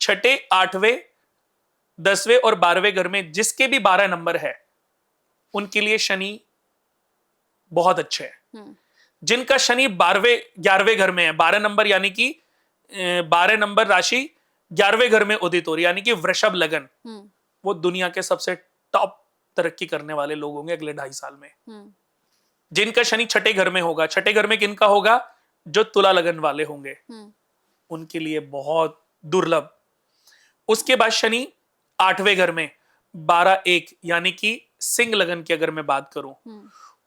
छठे, 8वें, 10वें और 12वें घर में जिसके भी 12 नंबर है उनके लिए शनि बहुत अच्छे हैं। जिनका शनि 12वें 11वें घर में है, 12 नंबर यानी कि 12 नंबर राशि 11वें घर में उदित हो रही, यानी कि वृषभ लगन, वो दुनिया के सबसे टॉप तरक्की करने वाले लोग होंगे अगले 2.5 साल में। जिनका शनि छठे घर में होगा, छठे घर में किनका होगा? जो तुला लगन वाले होंगे, उनके लिए बहुत दुर्लभ। उसके बाद शनि 8वें घर में 12-1 यानी कि सिंह लगन की अगर मैं बात करूं,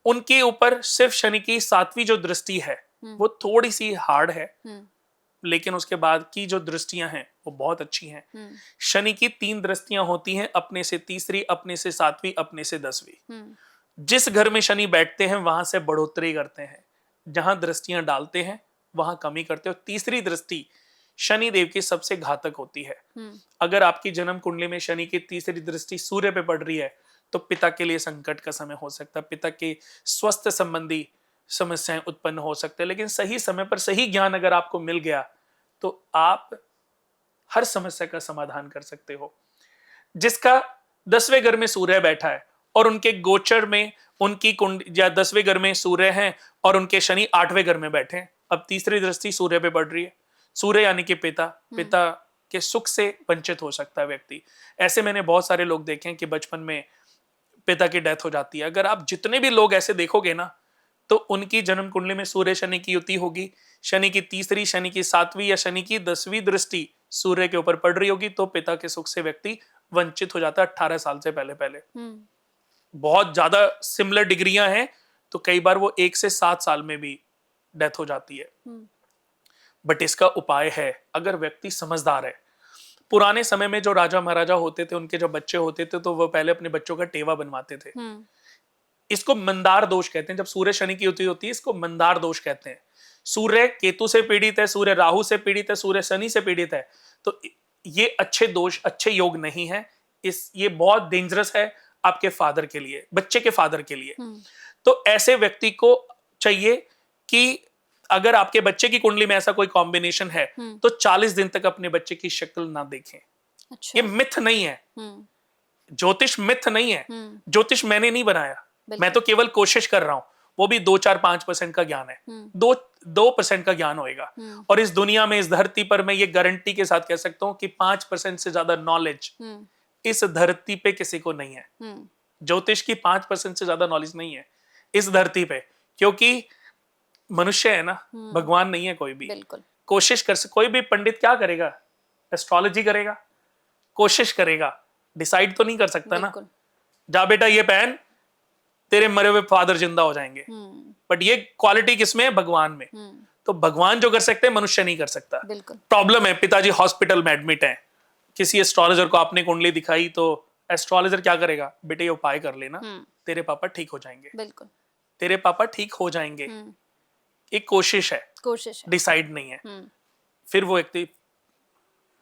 उनके ऊपर सिर्फ शनि की 7वीं जो दृष्टि है वो थोड़ी सी हार्ड है, लेकिन उसके बाद की जो दृष्टियां हैं वो बहुत अच्छी हैं। शनि की 3 दृष्टियां होती हैं, अपने से तीसरी, अपने से 7वीं, अपने से 10वीं। जिस घर में शनि बैठते हैं वहां से बढ़ोतरी करते हैं, जहां दृष्टियां डालते हैं वहां कमी करते हैं। और तीसरी दृष्टि शनि देव की सबसे घातक होती है। अगर आपकी जन्म कुंडली में शनि की तीसरी दृष्टि सूर्य पे पड़ रही है तो पिता के लिए संकट का समय हो सकता है, पिता के स्वास्थ्य संबंधी समस्याएं उत्पन्न हो सकते हैं। लेकिन सही समय पर सही ज्ञान अगर आपको मिल गया तो आप हर समस्या का समाधान कर सकते हो। जिसका 10वें घर में सूर्य बैठा है और उनके गोचर में उनकी कुंड या 10वें घर में सूर्य हैं और उनके शनि 8वें घर में बैठे हैं, अब तीसरी दृष्टि सूर्य पे पड़ रही है। सूर्य यानी कि पिता, पिता के सुख से वंचित हो सकता है व्यक्ति। ऐसे मैंने बहुत सारे लोग देखे हैं कि बचपन में पिता की डेथ हो जाती है। अगर आप जितने भी लोग ऐसे देखोगे ना तो उनकी जन्म कुंडली में सूर्य शनि की युति होगी, शनि की तीसरी, शनि की 7वीं या शनि की 10वीं दृष्टि सूर्य के ऊपर पड़ रही होगी तो पिता के सुख से व्यक्ति वंचित हो जाता है 18 साल से पहले पहले। बहुत ज्यादा सिमिलर डिग्रियां हैं तो कई बार वो 1 से 7 साल में भी डेथ हो जाती है। बट इसका उपाय है, अगर व्यक्ति समझदार है। पुराने समय में जो राजा महाराजा होते थे, उनके जो बच्चे होते थे तो वो पहले अपने बच्चों का टेवा बनवाते थे। इसको मंदार दोष कहते हैं। जब सूर्य शनि की युति होती है इसको मंदार दोष कहते हैं। सूर्य केतु से पीड़ित है, सूर्य राहु से पीड़ित है, सूर्य शनि से पीड़ित है, तो ये अच्छे दोष, अच्छे योग नहीं है। ये बहुत डेंजरस है आपके फादर के लिए, बच्चे के फादर के लिए। तो ऐसे व्यक्ति को चाहिए कि अगर आपके बच्चे की कुंडली में ऐसा कोई कॉम्बिनेशन है तो 40 दिन तक अपने बच्चे की शक्ल ना देखें। अच्छा। ये मिथ नहीं है, ज्योतिष मिथ नहीं है। ज्योतिष मैंने नहीं बनाया, मैं तो केवल कोशिश कर रहा हूं, वो भी 2-4-5% का ज्ञान है। 2% का ज्ञान होएगा। और इस दुनिया में, इस धरती पर मैं ये गारंटी के साथ कह सकता हूं कि 5% से ज्यादा नॉलेज इस धरती पे किसी को नहीं है। ज्योतिष की 5% से ज्यादा नॉलेज नहीं है इस धरती पे, क्योंकि मनुष्य है ना, भगवान नहीं है कोई भी। बिल्कुल। कोशिश कर कोई भी पंडित क्या करेगा? एस्ट्रोलॉजी करेगा, कोशिश करेगा, डिसाइड तो नहीं कर सकता ना। जा बेटा ये पहन, तेरे मरे हुए फादर जिंदा हो जाएंगे। बट ये क्वालिटी किसमें है? भगवान में। तो भगवान जो कर सकते हैं मनुष्य नहीं कर सकता। प्रॉब्लम है, पिताजी हॉस्पिटल में एडमिट है, किसी एस्ट्रोलॉजर को आपने कुंडली दिखाई तो एस्ट्रोलॉजर क्या करेगा? बेटे ये उपाय कर लेना, तेरे पापा ठीक हो जाएंगे। बिल्कुल, तेरे पापा ठीक हो जाएंगे। एक कोशिश है, डिसाइड नहीं है। फिर वो व्यक्ति,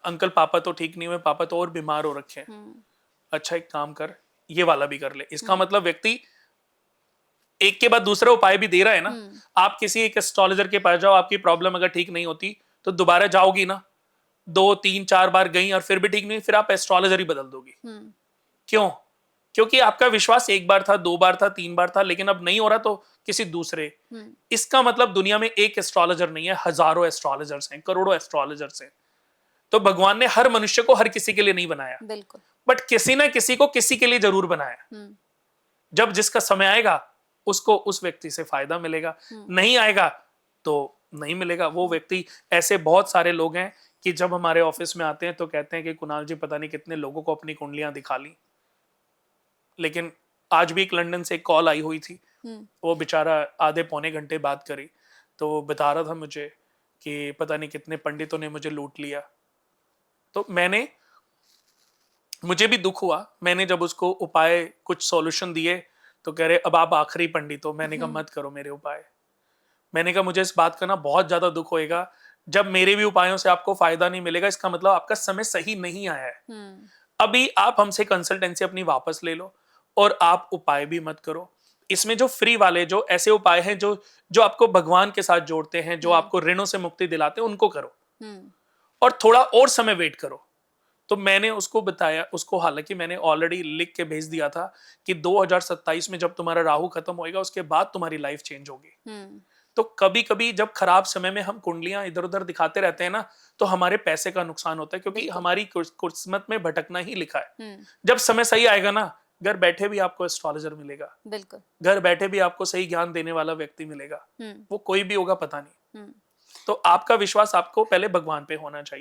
अंकल पापा तो ठीक नहीं हुए, पापा तो और बीमार हो रखे हैं। अच्छा एक काम कर, ये वाला भी कर ले। इसका मतलब व्यक्ति एक के बाद दूसरा उपाय भी दे रहा है ना। आप किसी एक एस्ट्रोलॉजर के पास जाओ, आपकी प्रॉब्लम अगर ठीक नहीं होती तो दोबारा जाओगी ना, 2-3-4 बार गई और फिर भी ठीक नहीं, फिर आप एस्ट्रोलॉजर ही बदल दोगी। क्यों? क्योंकि आपका विश्वास 1 बार था, 2 बार था, 3 बार था, लेकिन अब नहीं हो रहा तो किसी दूसरे। इसका मतलब दुनिया में एक एस्ट्रोलॉजर नहीं है, हजारों एस्ट्रोलॉजर्स हैं, करोड़ों एस्ट्रोलॉजर्स हैं। तो भगवान ने हर मनुष्य को हर किसी के लिए नहीं बनाया, बिल्कुल, बट किसी ना किसी को किसी के लिए जरूर बनाया। जब जिसका समय आएगा उसको उस व्यक्ति से फायदा मिलेगा, नहीं आएगा तो नहीं मिलेगा। वो व्यक्ति, ऐसे बहुत सारे लोग हैं कि जब हमारे ऑफिस में आते हैं तो कहते हैं कि कुणाल जी पता नहीं कितने लोगों को अपनी कुंडलियां दिखा ली। लेकिन आज भी एक लंदन से एक कॉल आई हुई थी, वो बेचारा आधे पौने घंटे बात करी तो वो बता रहा था मुझे कि पता नहीं कितने पंडितों ने मुझे लूट लिया। तो मुझे भी दुख हुआ। मैंने जब उसको उपाय, कुछ सॉल्यूशन दिए तो कह रहे अब आप आखिरी पंडित हो। मैंने कहा मत करो मेरे उपाय। मैंने कहा मुझे इस बात का ना बहुत ज्यादा दुख होएगा, जब मेरे भी उपायों से आपको फायदा नहीं मिलेगा, इसका मतलब आपका समय सही नहीं आया है। अभी आप हमसे कंसल्टेंसी अपनी वापस ले लो और आप उपाय भी मत करो। इसमें जो फ्री वाले, जो ऐसे उपाय हैं जो आपको भगवान के साथ जोड़ते हैं, जो आपको ऋणों से मुक्ति दिलाते हैं, उनको करो और थोड़ा और समय वेट करो। तो मैंने उसको बताया, उसको हालांकि मैंने ऑलरेडी लिख के भेज दिया था कि 2027 में जब तुम्हारा राहु खत्म होएगा उसके बाद तुम्हारी लाइफ चेंज होगी। तो कभी कभी जब खराब समय में हम कुंडलियां इधर उधर दिखाते रहते हैं ना, तो हमारे पैसे का नुकसान होता है, क्योंकि हमारी किस्मत में भटकना ही लिखा है। जब समय सही आएगा ना, घर बैठे भी आपको एस्ट्रोलॉजर मिलेगा, बिल्कुल, घर बैठे भी आपको सही ज्ञान देने वाला व्यक्ति मिलेगा, वो कोई भी होगा पता नहीं। तो आपका विश्वास आपको पहले भगवान पे होना चाहिए।